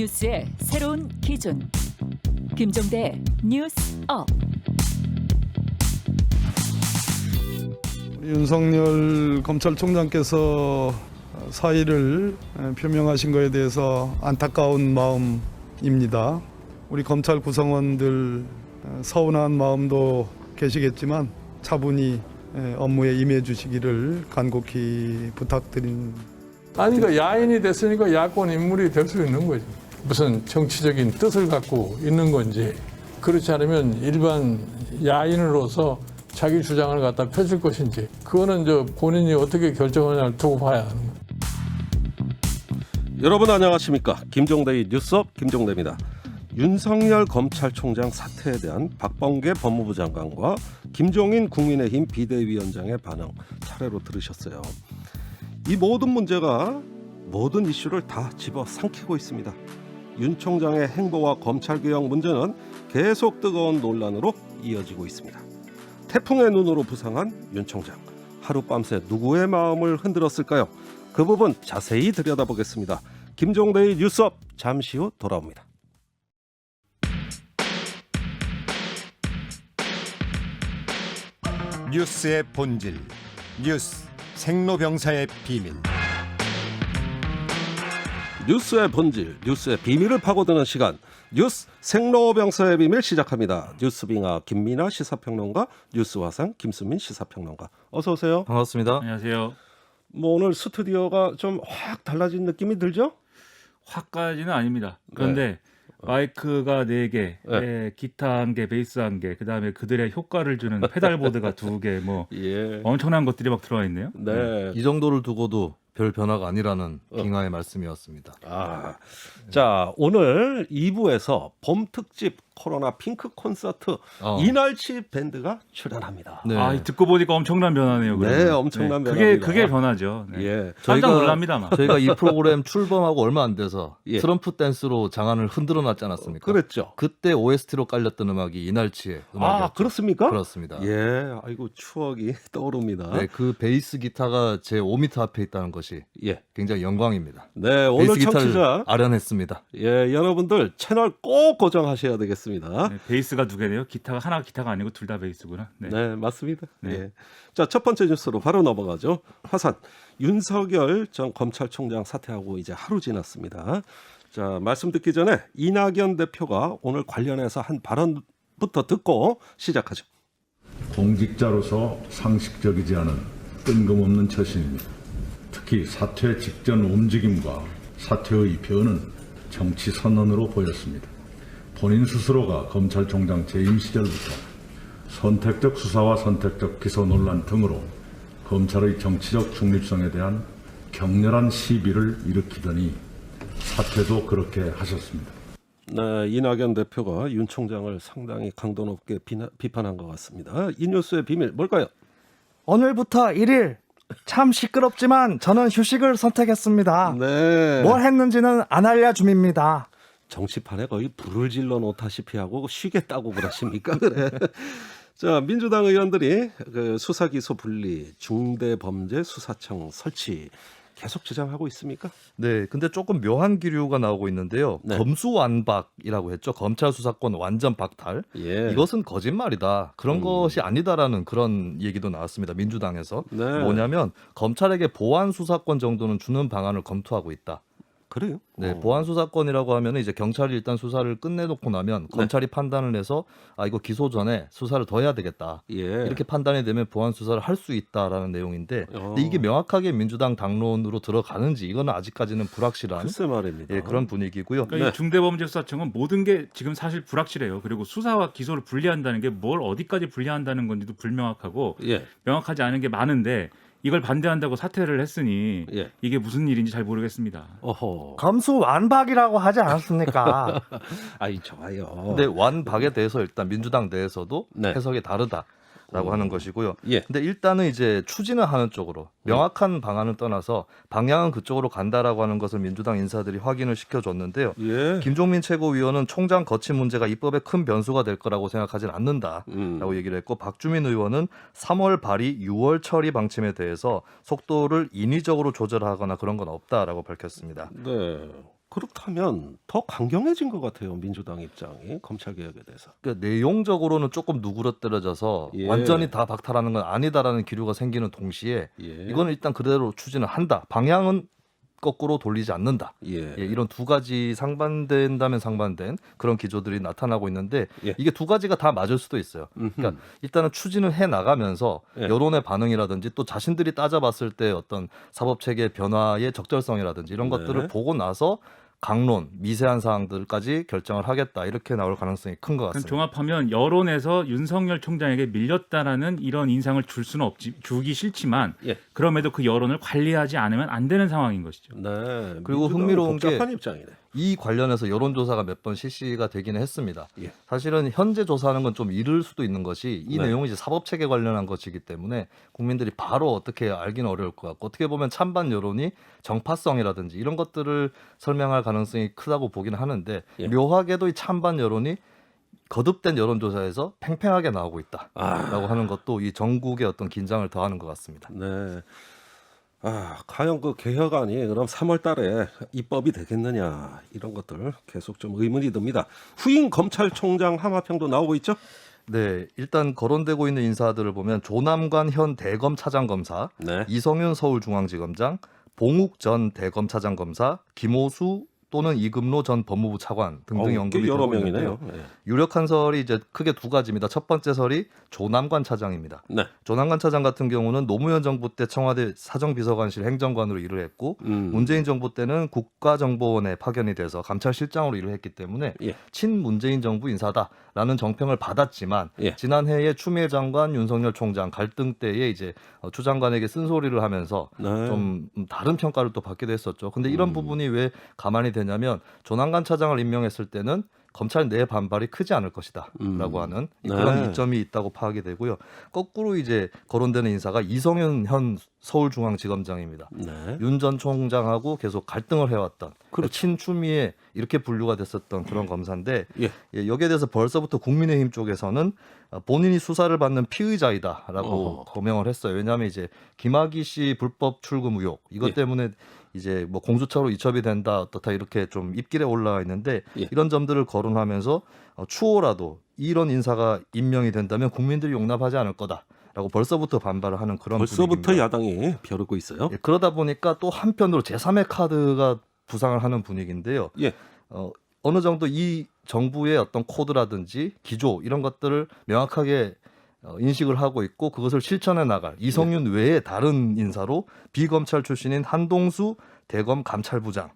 뉴스의 새로운 기준. 김종대 뉴스업. 윤석열 검찰총장께서 사의를 표명하신 것에 대해서 안타까운 마음입니다. 우리 검찰 구성원들 서운한 마음도 계시겠지만 차분히 업무에 임해 주시기를 간곡히 부탁드립니다. 아니, 그러니까 야인이 됐으니까 야권 인물이 될 수 있는 거지. 무슨 정치적인 뜻을 갖고 있는 건지, 그렇지 않으면 일반 야인으로서 자기 주장을 갖다 펼칠 것인지, 그거는 본인이 어떻게 결정하냐를 두고 봐야 하는 거예요. 여러분 안녕하십니까? 김종대의 뉴스업 김종대입니다. 윤석열 검찰총장 사퇴에 대한 박범계 법무부 장관과 김종인 국민의힘 비대위원장의 반응 차례로 들으셨어요. 이 모든 문제가 모든 이슈를 다 집어삼키고 있습니다. 윤 총장의 행보와 검찰개혁 문제는 계속 뜨거운 논란으로 이어지고 있습니다. 태풍의 눈으로 부상한 윤 총장, 하룻밤새 누구의 마음을 흔들었을까요? 그 부분 자세히 들여다보겠습니다. 김종대의 뉴스업 잠시 후 돌아옵니다. 뉴스의 본질, 뉴스 생로병사의 비밀. 뉴스의 본질, 뉴스의 비밀을 파고드는 시간, 뉴스 생로병사의 비밀 시작합니다. 뉴스빙하 김민아 시사평론가, 뉴스화상 김수민 시사평론가, 어서 오세요. 반갑습니다. 안녕하세요. 뭐 오늘 스튜디오가 좀 확 달라진 느낌이 들죠? 확까지는 아닙니다. 그런데 마이크가 4개, 기타 1개, 베이스 1개, 그다음에 그들의 효과를 주는 페달보드가 2개, 뭐 예. 엄청난 것들이 막 들어와 있네요. 네. 이 정도를 두고도 별 변화가 아니라는 빙하의 말씀이었습니다. 자, 오늘 2부에서 봄 특집 코로나 핑크 콘서트 이날치 밴드가 출연합니다. 네. 아, 듣고 보니까 엄청난 변화네요. 네, 그러면. 엄청난 변화입니다. 그게 변화죠. 네. 예. 깜짝 놀랍니다만. 저희가 이 프로그램 출범하고 얼마 안 돼서 예. 트럼프 댄스로 장안을 흔들어 놨지 않았습니까? 그랬죠. 그때 OST로 깔렸던 음악이 이날치의 음악이었죠. 아, 그렇습니까? 그렇습니다. 예. 아이고, 추억이 떠오릅니다. 네, 그 베이스 기타가 제 5m 앞에 있다는 것이 예. 굉장히 영광입니다. 네, 오늘 베이스 기타를 청취자 아련했습니다. 예, 여러분들 채널 꼭 고정하셔야 되겠습니다. 네, 베이스가 2개네요. 기타가 아니고 둘 다 베이스구나. 네. 네, 맞습니다. 네. 예. 자, 첫 번째 뉴스로 바로 넘어가죠. 화산 윤석열 전 검찰총장 사퇴하고 이제 하루 지났습니다. 자, 말씀 듣기 전에 이낙연 대표가 오늘 관련해서 한 발언부터 듣고 시작하죠. 공직자로서 상식적이지 않은 뜬금없는 처신입니다. 특히 사퇴 직전 움직임과 사퇴의 변은 정치 선언으로 보였습니다. 본인 스스로가 검찰총장 재임 시절부터 선택적 수사와 선택적 기소 논란 등으로 검찰의 정치적 중립성에 대한 격렬한 시비를 일으키더니 사퇴도 그렇게 하셨습니다. 네, 이낙연 대표가 윤 총장을 상당히 강도 높게 비판한 것 같습니다. 이 뉴스의 비밀 뭘까요? 오늘부터 1일 참 시끄럽지만 저는 휴식을 선택했습니다. 네. 뭘 했는지는 안 알려줌입니다. 정치판에 거의 불을 질러 놓다시피 하고 쉬겠다고 그러십니까? 그래. 자, 민주당 의원들이 그 수사기소 분리, 중대범죄수사청 설치 계속 주장하고 있습니까? 네, 근데 조금 묘한 기류가 나오고 있는데요. 네. 검수완박이라고 했죠. 검찰 수사권 완전 박탈. 예. 이것은 거짓말이다. 그런 것이 아니다라는 그런 얘기도 나왔습니다. 민주당에서. 네. 뭐냐면 검찰에게 보안 수사권 정도는 주는 방안을 검토하고 있다. 그래요? 네, 보안 수사권이라고 하면 이제 경찰이 일단 수사를 끝내놓고 나면 검찰이 판단을 해서 아 이거 기소 전에 수사를 더 해야 되겠다. 예. 이렇게 판단이 되면 보안 수사를 할 수 있다라는 내용인데 근데 이게 명확하게 민주당 당론으로 들어가는지 이거는 아직까지는 불확실한 글쎄 말입니다. 예, 그런 분위기고요. 그러니까 이 중대범죄수사청은 모든 게 지금 사실 불확실해요. 그리고 수사와 기소를 분리한다는 게 뭘 어디까지 분리한다는 건지도 불명확하고 예. 명확하지 않은 게 많은데 이걸 반대한다고 사퇴를 했으니 예. 이게 무슨 일인지 잘 모르겠습니다. 어허. 검수완박이라고 하지 않았습니까? 아이 좋아요. 근데 완박에 대해서 일단 민주당 내에서도 네. 해석이 다르다. 라고 하는 것이고요. 예. 근데 일단은 이제 추진을 하는 쪽으로 명확한 방안을 떠나서 방향은 그쪽으로 간다라고 하는 것을 민주당 인사들이 확인을 시켜줬는데요. 예. 김종민 최고위원은 총장 거취 문제가 입법에 큰 변수가 될 거라고 생각하진 않는다라고 얘기를 했고 박주민 의원은 3월 발의, 6월 처리 방침에 대해서 속도를 인위적으로 조절하거나 그런 건 없다라고 밝혔습니다. 네. 그렇다면 더 강경해진 것 같아요. 민주당 입장이 검찰 개혁에 대해서. 그러니까 내용적으로는 조금 누그러뜨려져서 예. 완전히 다 박탈하는 건 아니다라는 기류가 생기는 동시에 예. 이거는 일단 그대로 추진을 한다. 방향은 거꾸로 돌리지 않는다. 예. 예, 이런 두 가지 상반된다면 상반된 그런 기조들이 나타나고 있는데 예. 이게 두 가지가 다 맞을 수도 있어요. 그러니까 일단은 추진을 해 나가면서 예. 여론의 반응이라든지 또 자신들이 따져봤을 때 어떤 사법 체계 변화의 적절성이라든지 이런 네. 것들을 보고 나서 강론, 미세한 사항들까지 결정을 하겠다. 이렇게 나올 가능성이 큰 것 그럼 같습니다. 종합하면 여론에서 윤석열 총장에게 밀렸다라는 이런 인상을 줄 수는 없지, 주기 싫지만 예. 그럼에도 그 여론을 관리하지 않으면 안 되는 상황인 것이죠. 네. 그리고 민주당은 흥미로운 게 복잡한 입장이네. 이 관련해서 여론조사가 몇 번 실시가 되기는 했습니다. 예. 사실은 현재 조사하는 건 좀 이를 수도 있는 것이 이 네. 내용이 이제 사법체계 관련한 것이기 때문에 국민들이 바로 어떻게 알기는 어려울 것 같고 어떻게 보면 찬반 여론이 정파성이라든지 이런 것들을 설명할 가능성이 크다고 보기는 하는데 예. 묘하게도 이 찬반 여론이 거듭된 여론조사에서 팽팽하게 나오고 있다라고 아. 하는 것도 이 전국의 어떤 긴장을 더하는 것 같습니다. 네. 과연 그 개혁안이 그럼 3월 달에 입법이 되겠느냐 이런 것들 계속 좀 의문이 듭니다. 후임 검찰총장 하마평도 나오고 있죠? 네, 일단 거론되고 있는 인사들을 보면 조남관 현 대검 차장검사, 네. 이성윤 서울중앙지검장, 봉욱 전 대검 차장검사, 김호수 또는 이금로 전 법무부 차관 등등이 언급이 여러 되고 있는데요. 명이네요. 네. 유력한 설이 이제 크게 두 가지입니다. 첫 번째 설이 조남관 차장입니다. 네. 조남관 차장 같은 경우는 노무현 정부 때 청와대 사정비서관실 행정관으로 일을 했고 문재인 정부 때는 국가정보원에 파견이 돼서 감찰실장으로 일을 했기 때문에 예. 친문재인 정부 인사다라는 정평을 받았지만 예. 지난해에 추미애 장관, 윤석열 총장 갈등 때에 이제 추 장관에게 쓴소리를 하면서 네. 좀 다른 평가를 또 받기도 했었죠. 근데 이런 부분이 왜 가만히 되냐면 조남관 차장을 임명했을 때는 검찰 내 반발이 크지 않을 것이다라고 하는 그런 네. 이점이 있다고 파악이 되고요. 거꾸로 이제 거론되는 인사가 이성윤 현 서울중앙지검장입니다. 네. 윤 전 총장하고 계속 갈등을 해왔던 그렇죠. 친추미애 이렇게 분류가 됐었던 그런 검사인데 예. 예, 여기에 대해서 벌써부터 국민의힘 쪽에서는 본인이 수사를 받는 피의자이다라고 거명을 했어요. 왜냐하면 이제 김학의 씨 불법 출금 의혹 이것 예. 때문에 이제 뭐 공수처로 이첩이 된다 어떻다 이렇게 좀 입길에 올라와 있는데 예. 이런 점들을 거론하면서 추호라도 이런 인사가 임명이 된다면 국민들이 용납하지 않을 거다라고 벌써부터 반발을 하는 그런 벌써부터 분위기입니다. 야당이 벼르고 있어요. 예, 그러다 보니까 또 한편으로 제3의 카드가 부상을 하는 분위기인데요. 예. 어느 정도 이 정부의 어떤 코드라든지 기조 이런 것들을 명확하게 인식을 하고 있고 그것을 실천해 나갈 이성윤 외에 다른 인사로 비검찰 출신인 한동수 대검 감찰부장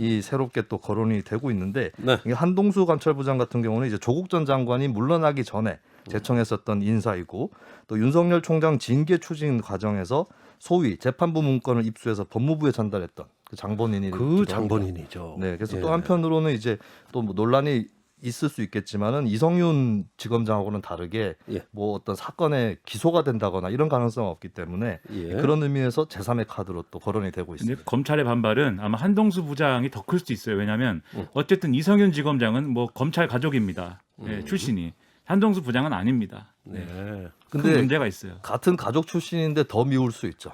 이 새롭게 또 거론이 되고 있는데 네. 이 한동수 감찰부장 같은 경우는 이제 조국 전 장관이 물러나기 전에 제청했었던 인사이고 또 윤석열 총장 징계 추진 과정에서 소위 재판부 문건을 입수해서 법무부에 전달했던 그 장본인이 그 장본인이죠. 네, 그래서 예. 또 한편으로는 이제 또 뭐 논란이 있을 수 있겠지만은 이성윤 지검장하고는 다르게 예. 뭐 어떤 사건에 기소가 된다거나 이런 가능성은 없기 때문에 예. 그런 의미에서 제3의 카드로 또 거론이 되고 근데 있습니다. 검찰의 반발은 아마 한동수 부장이 더 클 수도 있어요. 왜냐하면 어쨌든 이성윤 지검장은 뭐 검찰 가족입니다. 네, 출신이. 한동수 부장은 아닙니다. 네. 네. 큰 근데 문제가 있어요. 같은 가족 출신인데 더 미울 수 있죠.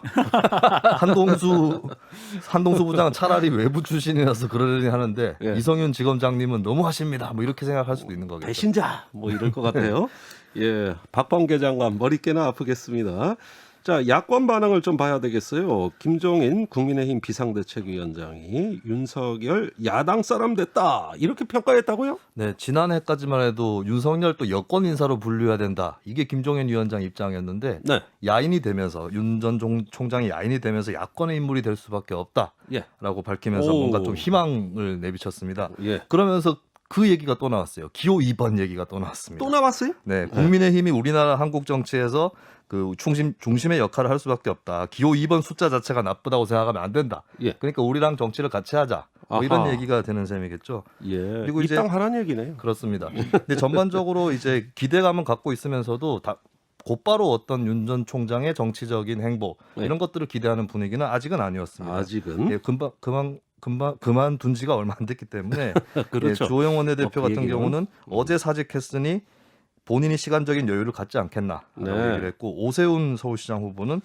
한동수 부장은 차라리 외부 출신이라서 그러려니 하는데 예. 이성윤 지검장님은 너무하십니다. 뭐 이렇게 생각할 수도 있는 거겠죠. 배신자 뭐 이럴 것 같아요. 예, 박범계 장관 머리깨나 아프겠습니다. 자, 야권 반응을 좀 봐야 되겠어요. 김종인 국민의힘 비상대책위원장이 윤석열 야당 사람 됐다 이렇게 평가했다고요? 네, 지난해까지만 해도 윤석열 또 여권 인사로 분류해야 된다. 이게 김종인 위원장 입장이었는데 네. 야인이 되면서 윤 전 총장이 야인이 되면서 야권의 인물이 될 수밖에 없다라고 예. 밝히면서 오. 뭔가 좀 희망을 내비쳤습니다. 예. 그러면서 그 얘기가 또 나왔어요. 기호 2번 얘기가 또 나왔습니다. 또 나왔어요? 네, 국민의힘이 우리나라 한국 정치에서 그 중심의 역할을 할 수밖에 없다. 기호 2번 숫자 자체가 나쁘다고 생각하면 안 된다. 예. 그러니까 우리랑 정치를 같이 하자. 뭐 이런 아하. 얘기가 되는 셈이겠죠. 예. 그리고 이제 입당 하라는 얘기네요. 그렇습니다. 근데 전반적으로 이제 기대감은 갖고 있으면서도 곧바로 어떤 윤 전 총장의 정치적인 행보 네. 이런 것들을 기대하는 분위기는 아직은 아니었습니다. 아직은 예, 그만둔 지가 얼마 안 됐기 때문에 그렇죠. 예, 주호영 원내대표 그 같은 얘기는. 경우는 어제 사직했으니 본인이 시간적인 여유를 갖지 않겠나라고 네. 얘기를 했고 오세훈 서울시장 후보는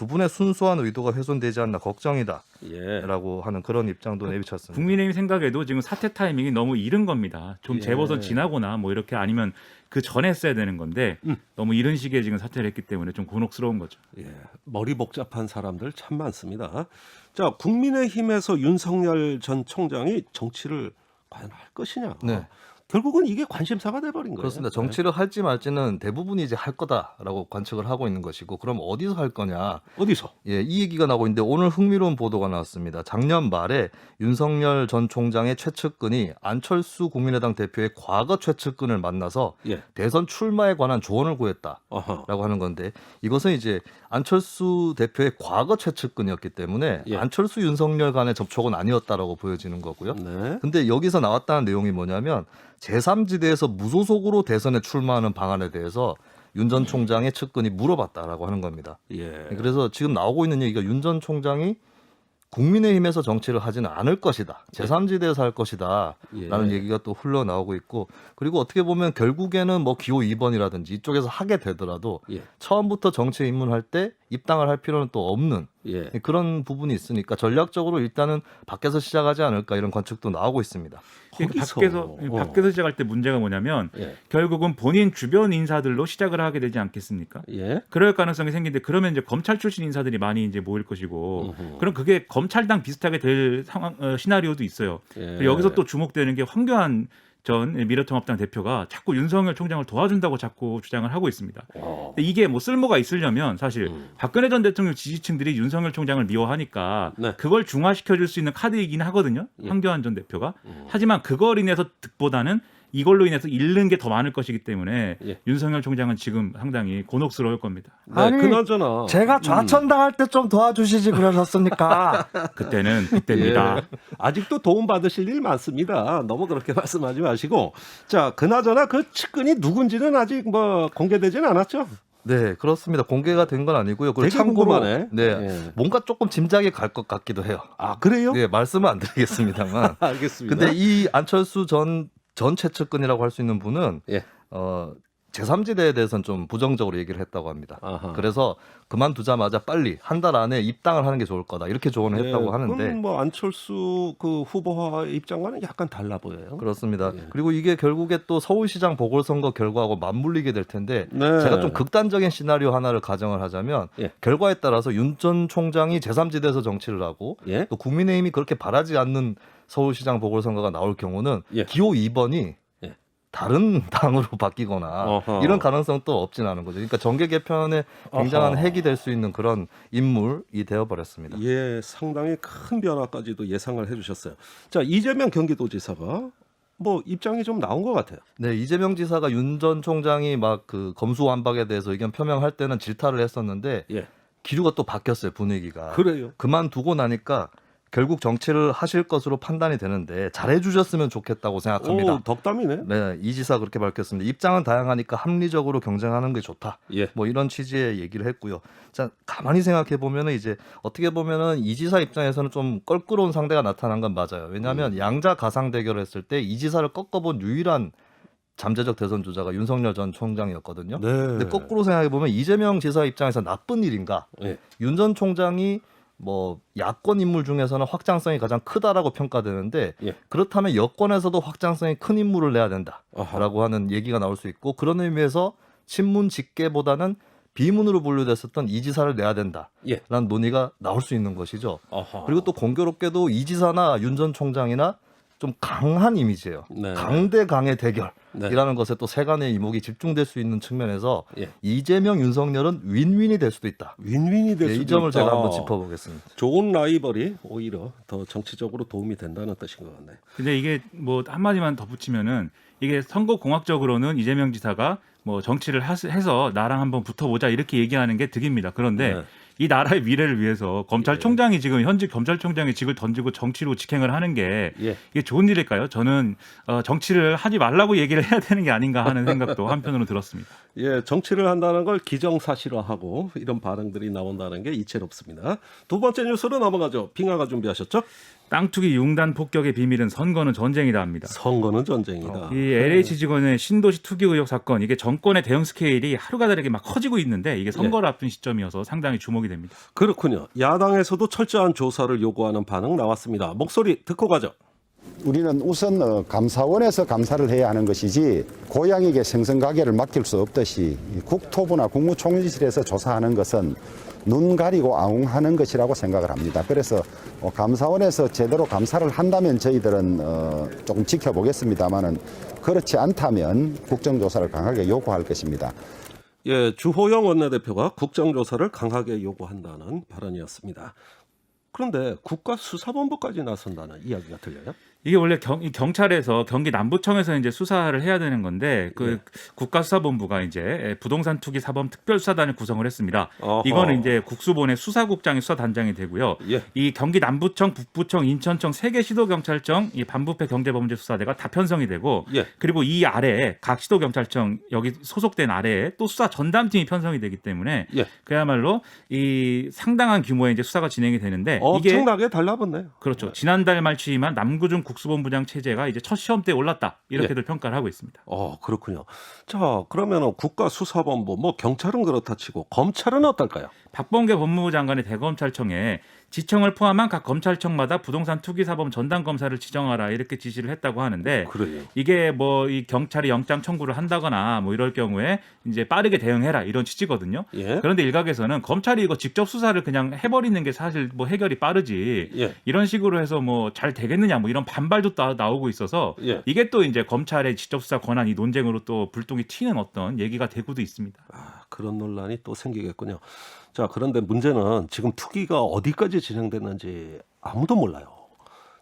그분의 순수한 의도가 훼손되지 않나 걱정이다라고 예. 하는 그런 입장도 내비쳤습니다. 국민의힘 생각에도 지금 사퇴 타이밍이 너무 이른 겁니다. 좀 예. 재보선 지나거나 뭐 이렇게 아니면 그 전에 했어야 되는 건데 너무 이른 시기에 지금 사퇴를 했기 때문에 좀 곤혹스러운 거죠. 예, 머리 복잡한 사람들 참 많습니다. 자, 국민의힘에서 윤석열 전 총장이 정치를 과연 할 것이냐? 네. 결국은 이게 관심사가 돼버린 거예요. 그렇습니다. 정치를 할지 말지는 대부분이 이제 할 거다라고 관측을 하고 있는 것이고, 그럼 어디서 할 거냐? 어디서? 예, 이 얘기가 나오고 있는데 오늘 흥미로운 보도가 나왔습니다. 작년 말에 윤석열 전 총장의 최측근이 안철수 국민의당 대표의 과거 최측근을 만나서 예. 대선 출마에 관한 조언을 구했다라고 어허. 하는 건데, 이것은 이제 안철수 대표의 과거 최측근이었기 때문에 예. 안철수 윤석열 간의 접촉은 아니었다라고 보여지는 거고요. 네. 근데 여기서 나왔다는 내용이 뭐냐면 제3지대에서 무소속으로 대선에 출마하는 방안에 대해서 윤 전 총장의 측근이 물어봤다라고 하는 겁니다. 예. 그래서 지금 나오고 있는 얘기가 윤 전 총장이 국민의힘에서 정치를 하지는 않을 것이다. 제3지대에서 할 것이다. 예. 라는 얘기가 또 흘러나오고 있고, 그리고 어떻게 보면 결국에는 뭐 기호 2번이라든지 이쪽에서 하게 되더라도 예. 처음부터 정치에 입문할 때 입당을 할 필요는 또 없는 예. 그런 부분이 있으니까 전략적으로 일단은 밖에서 시작하지 않을까 이런 관측도 나오고 있습니다. 밖에서 시작할 때 문제가 뭐냐면 예. 결국은 본인 주변 인사들로 시작을 하게 되지 않겠습니까? 예. 그럴 가능성이 생기는데 그러면 이제 검찰 출신 인사들이 많이 이제 모일 것이고 그럼 그게 검찰당 비슷하게 될 상황 시나리오도 있어요. 예. 여기서 또 주목되는 게 황교안 전 미래통합당 대표가 자꾸 윤석열 총장을 도와준다고 자꾸 주장을 하고 있습니다. 근데 이게 뭐 쓸모가 있으려면 사실 박근혜 전 대통령 지지층들이 윤석열 총장을 미워하니까 네. 그걸 중화시켜줄 수 있는 카드이긴 하거든요. 예. 황교안 전 대표가. 하지만 그걸 인해서 득보다는 이걸로 인해서 잃는 게 더 많을 것이기 때문에 예. 윤석열 총장은 지금 상당히 곤혹스러울 겁니다. 네, 아니, 그나저나 제가 좌천당할 때 좀 도와주시지 그러셨습니까? 그때는 그때입니다. 예. 아직도 도움 받으실 일 많습니다. 너무 그렇게 말씀하지 마시고. 자, 그나저나 그 측근이 누군지는 아직 뭐 공개되지는 않았죠? 네, 그렇습니다. 공개가 된 건 아니고요. 그리고 되게 참고로 궁금하네. 네, 예. 뭔가 조금 짐작이 갈 것 같기도 해요. 아, 그래요? 네, 말씀은 안 드리겠습니다만. 알겠습니다. 근데 이 안철수 전 최측근이라고 할 수 있는 분은 예. 제3지대에 대해서는 좀 부정적으로 얘기를 했다고 합니다. 아하. 그래서 그만두자마자 빨리 한 달 안에 입당을 하는 게 좋을 거다 이렇게 조언을 했다고 예, 하는데, 그건 뭐 안철수 그 후보와 입장과는 약간 달라 보여요. 그렇습니다. 예. 그리고 이게 결국에 또 서울시장 보궐선거 결과하고 맞물리게 될 텐데, 네. 제가 좀 극단적인 시나리오 하나를 가정을 하자면 예. 결과에 따라서 윤 전 총장이 제3지대에서 정치를 하고 예. 또 국민의힘이 그렇게 바라지 않는 서울시장 보궐선거가 나올 경우는 예. 기호 2번이 예. 다른 당으로 바뀌거나 어허. 이런 가능성 또 없진 않은 거죠. 그러니까 정계 개편에 굉장한 어허. 핵이 될 수 있는 그런 인물이 되어버렸습니다. 예, 상당히 큰 변화까지도 예상을 해주셨어요. 자, 이재명 경기도지사가 뭐 입장이 좀 나온 것 같아요. 네, 이재명 지사가 윤 전 총장이 막 그 검수완박에 대해서 의견 표명할 때는 질타를 했었는데 예, 기류가 또 바뀌었어요, 분위기가. 그래요. 그만두고 나니까 결국 정치를 하실 것으로 판단이 되는데 잘해주셨으면 좋겠다고 생각합니다. 오, 덕담이네. 네, 이 지사 그렇게 밝혔습니다. 입장은 다양하니까 합리적으로 경쟁하는 게 좋다. 예, 뭐 이런 취지의 얘기를 했고요. 자, 가만히 생각해 보면은 이제 어떻게 보면은 이 지사 입장에서는 좀 껄끄러운 상대가 나타난 건 맞아요. 왜냐하면 양자 가상 대결을 했을 때 이 지사를 꺾어본 유일한 잠재적 대선 주자가 윤석열 전 총장이었거든요. 네. 근데 거꾸로 생각해 보면 이재명 지사 입장에서 나쁜 일인가? 예. 윤 전 총장이 뭐 야권 인물 중에서는 확장성이 가장 크다라고 평가되는데, 예. 그렇다면 여권에서도 확장성이 큰 인물을 내야 아하. 된다라고 하는 얘기가 나올 수 있고, 그런 의미에서 친문 직계보다는 비문으로 분류됐었던 이 지사를 내야 된다라는 예. 논의가 나올 수 있는 것이죠. 아하. 그리고 또 공교롭게도 이 지사나 윤 전 총장이나 좀 강한 이미지예요. 네. 강대 강의 대결이라는 네. 것에 또 세간의 이목이 집중될 수 있는 측면에서 예. 이재명, 윤석열은 윈윈이 될 수도 있다. 윈윈이 될 네, 수도 이 점을 있다. 제가 한번 짚어보겠습니다. 좋은 라이벌이 오히려 더 정치적으로 도움이 된다는 뜻인 것 같네. 근데 이게 뭐 한마디만 덧붙이면은 이게 선거 공학적으로는 이재명 지사가 뭐 정치를 해서 나랑 한번 붙어보자 이렇게 얘기하는 게 득입니다. 그런데 네. 이 나라의 미래를 위해서 검찰총장이 지금 현직 검찰총장이 직을 던지고 정치로 직행을 하는 게 예. 이게 좋은 일일까요? 저는 정치를 하지 말라고 얘기를 해야 되는 게 아닌가 하는 생각도 한편으로 들었습니다. 예, 정치를 한다는 걸 기정사실화하고 이런 반응들이 나온다는 게 이채롭습니다. 두 번째 뉴스로 넘어가죠. 빙하가 준비하셨죠? 땅 투기 융단 폭격의 비밀은 선거는 전쟁이다 합니다. 선거는 전쟁이다. 이 LH 직원의 신도시 투기 의혹 사건 이게 정권의 대응 스케일이 하루가 다르게 막 커지고 있는데 이게 선거를 앞둔 시점이어서 상당히 주목이 됩니다. 그렇군요. 야당에서도 철저한 조사를 요구하는 반응 나왔습니다. 목소리 듣고 가죠. 우리는 우선 감사원에서 감사를 해야 하는 것이지 고양이에게 생선가게를 맡길 수 없듯이 국토부나 국무총리실에서 조사하는 것은 눈 가리고 아웅하는 것이라고 생각을 합니다. 그래서 감사원에서 제대로 감사를 한다면 저희들은 조금 지켜보겠습니다만은 그렇지 않다면 국정조사를 강하게 요구할 것입니다. 예, 주호영 원내대표가 국정조사를 강하게 요구한다는 발언이었습니다. 그런데 국가수사본부까지 나선다는 이야기가 들려요? 이게 원래 경찰에서 경기 남부청에서 이제 수사를 해야 되는 건데 그 국가수사본부가 이제 부동산 투기 사범 특별수사단을 구성을 했습니다. 어허. 이거는 이제 국수본의 수사국장이 수사단장이 되고요. 예. 이 경기 남부청, 북부청, 인천청 세 개 시도경찰청, 이 반부패 경제범죄수사대가 다 편성이 되고 예. 그리고 이 아래에 각 시도경찰청 여기 소속된 아래에 또 수사 전담팀이 편성이 되기 때문에 예. 그야말로 이 상당한 규모의 이제 수사가 진행이 되는데 엄청나게 달라붙네요. 그렇죠. 지난달 말 취임한 남구중 국수본부장 체제가 이제 첫 시험대에 올랐다 이렇게들 평가를 하고 있습니다. 그렇군요. 자, 그러면은 국가수사본부, 뭐 경찰은 그렇다 치고 검찰은 어떨까요? 박범계 법무부 장관의 대검찰청에 지청을 포함한 각 검찰청마다 부동산 투기 사범 전담 검사를 지정하라 이렇게 지시를 했다고 하는데 그래요. 이게 뭐 이 경찰이 영장 청구를 한다거나 뭐 이럴 경우에 이제 빠르게 대응해라 이런 취지거든요. 예. 그런데 일각에서는 검찰이 이거 직접 수사를 그냥 해버리는 게 사실 뭐 해결이 빠르지 예. 이런 식으로 해서 뭐 잘 되겠느냐 뭐 이런 반발도 나오고 있어서 예. 이게 또 이제 검찰의 직접 수사 권한 이 논쟁으로 또 불똥이 튀는 어떤 얘기가 되고도 있습니다. 그런 논란이 또 생기겠군요. 자, 그런데 문제는 지금 투기가 어디까지 진행됐는지 아무도 몰라요.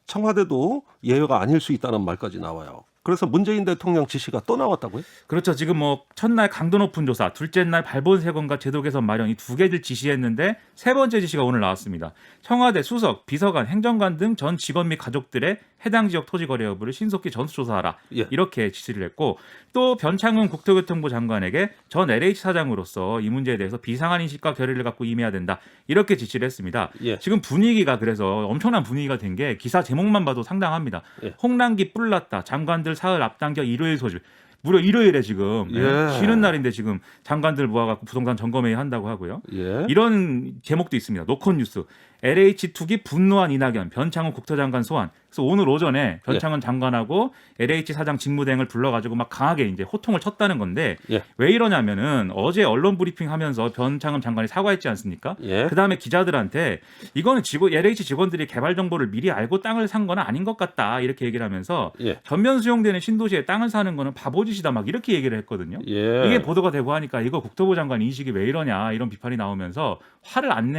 청와대도 예외가 아닐 수 있다는 말까지 나와요. 그래서 문재인 대통령 지시가 또 나왔다고요? 그렇죠. 지금 뭐 첫날 강도 높은 조사, 둘째 날 발본 세건과 제도 개선 마련 이 두 개를 지시했는데 세 번째 지시가 오늘 나왔습니다. 청와대 수석, 비서관, 행정관 등 전 직원 및 가족들의 해당 지역 토지 거래 여부를 신속히 전수조사하라. 예. 이렇게 지시를 했고 또 변창흠 국토교통부 장관에게 전 LH 사장으로서 이 문제에 대해서 비상한 인식과 결의를 갖고 임해야 된다. 이렇게 지시를 했습니다. 예. 지금 분위기가 그래서 엄청난 분위기가 된 게 기사 제목만 봐도 상당합니다. 예. 홍랑기 뿔났다. 장관들 사흘 앞당겨 일요일 소집. 무려 일요일에 지금 예. 쉬는 날인데 지금 장관들 모아갖고 부동산 점검회의 한다고 하고요. 예. 이런 제목도 있습니다. 노컷 뉴스. LH 투기 분노한 이낙연, 변창흠 국토장관 소환. 그래서 오늘 오전에 변창흠 장관하고 LH 사장 직무대행을 불러가지고 막 강하게 이제 호통을 쳤다는 건데 예. 왜 이러냐면은 어제 언론 브리핑하면서 변창흠 장관이 사과했지 않습니까? 예. 그 다음에 기자들한테 이거는 LH 직원들이 개발 정보를 미리 알고 땅을 산 건 아닌 것 같다 이렇게 얘기를 하면서 예. 전면 수용되는 신도시에 땅을 사는 거는 바보짓이다 막 이렇게 얘기를 했거든요. 예. 이게 보도가 되고 하니까 이거 국토부 장관 인식이 왜 이러냐 이런 비판이 나오면서 화를 안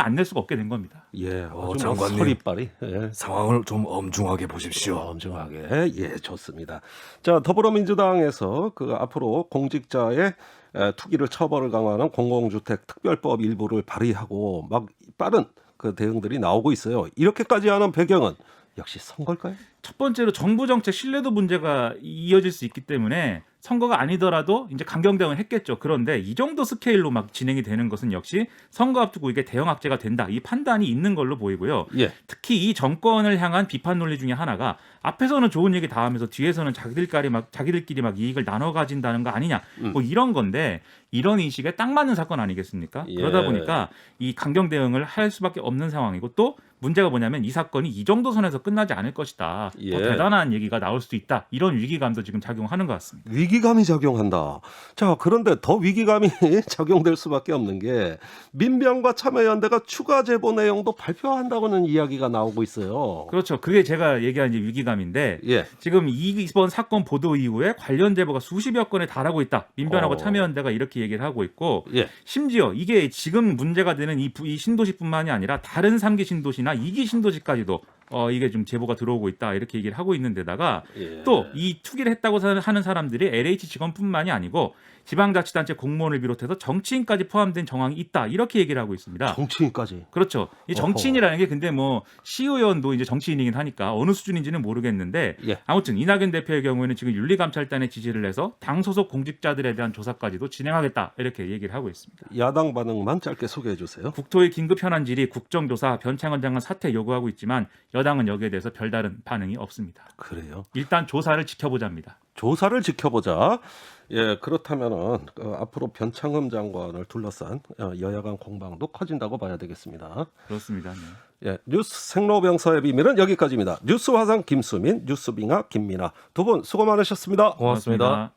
낼 수가 없게 된 겁니다. 예, 아주 장관님. 서리빨이. 예. 상황을 좀 엄중하게 보십시오. 엄중하게. 예, 좋습니다. 자, 더불어민주당에서 그 앞으로 공직자의 투기를 처벌을 강화하는 공공주택 특별법 일부를 발의하고 막 빠른 그 대응들이 나오고 있어요. 이렇게까지 하는 배경은 역시 선거일까요? 첫 번째로 정부 정책 신뢰도 문제가 이어질 수 있기 때문에 선거가 아니더라도 이제 강경 대응을 했겠죠. 그런데 이 정도 스케일로 막 진행이 되는 것은 역시 선거 앞두고 이게 대형 악재가 된다. 이 판단이 있는 걸로 보이고요. 예. 특히 이 정권을 향한 비판 논리 중에 하나가 앞에서는 좋은 얘기 다 하면서 뒤에서는 자기들끼리 막 이익을 나눠 가진다는 거 아니냐. 뭐 이런 건데 이런 인식에 딱 맞는 사건 아니겠습니까? 예. 그러다 보니까 이 강경 대응을 할 수밖에 없는 상황이고 또 문제가 뭐냐면 이 사건이 이 정도 선에서 끝나지 않을 것이다. 예. 더 대단한 얘기가 나올 수도 있다. 이런 위기감도 지금 작용하는 것 같습니다. 위기감이 작용한다. 자, 그런데 더 위기감이 작용될 수밖에 없는 게 민변과 참여연대가 추가 제보 내용도 발표한다고는 이야기가 나오고 있어요. 그렇죠. 그게 제가 얘기한 이제 위기감인데 예. 지금 이번 사건 보도 이후에 관련 제보가 수십여 건에 달하고 있다. 민변하고 참여연대가 이렇게 얘기를 하고 있고 예. 심지어 이게 지금 문제가 되는 이 신도시뿐만이 아니라 다른 3기 신도시나 2기 신도시까지도 이게 좀 제보가 들어오고 있다 이렇게 얘기를 하고 있는 데다가 예. 또 이 투기를 했다고 하는 사람들이 LH 직원뿐만이 아니고 지방자치단체 공무원을 비롯해서 정치인까지 포함된 정황이 있다 이렇게 얘기를 하고 있습니다. 정치인까지. 그렇죠. 이 정치인이라는 게 근데 뭐 시의원도 이제 정치인이긴 하니까 어느 수준인지는 모르겠는데 예. 아무튼 이낙연 대표의 경우에는 지금 윤리감찰단에 지지를 해서 당 소속 공직자들에 대한 조사까지도 진행하겠다 이렇게 얘기를 하고 있습니다. 야당 반응만 짧게 소개해 주세요. 국토의 긴급 현안 질의, 국정조사, 변창헌 장관 사퇴 요구하고 있지만 여당은 여기에 대해서 별다른 반응이 없습니다. 그래요. 일단 조사를 지켜보자입니다. 조사를 지켜보자. 예, 그렇다면은 앞으로 변창흠 장관을 둘러싼 여야 간 공방도 커진다고 봐야 되겠습니다. 그렇습니다. 네. 예, 뉴스 생로병사의 비밀은 여기까지입니다. 뉴스 화상 김수민, 뉴스빙하 김민아 두 분 수고 많으셨습니다. 고맙습니다.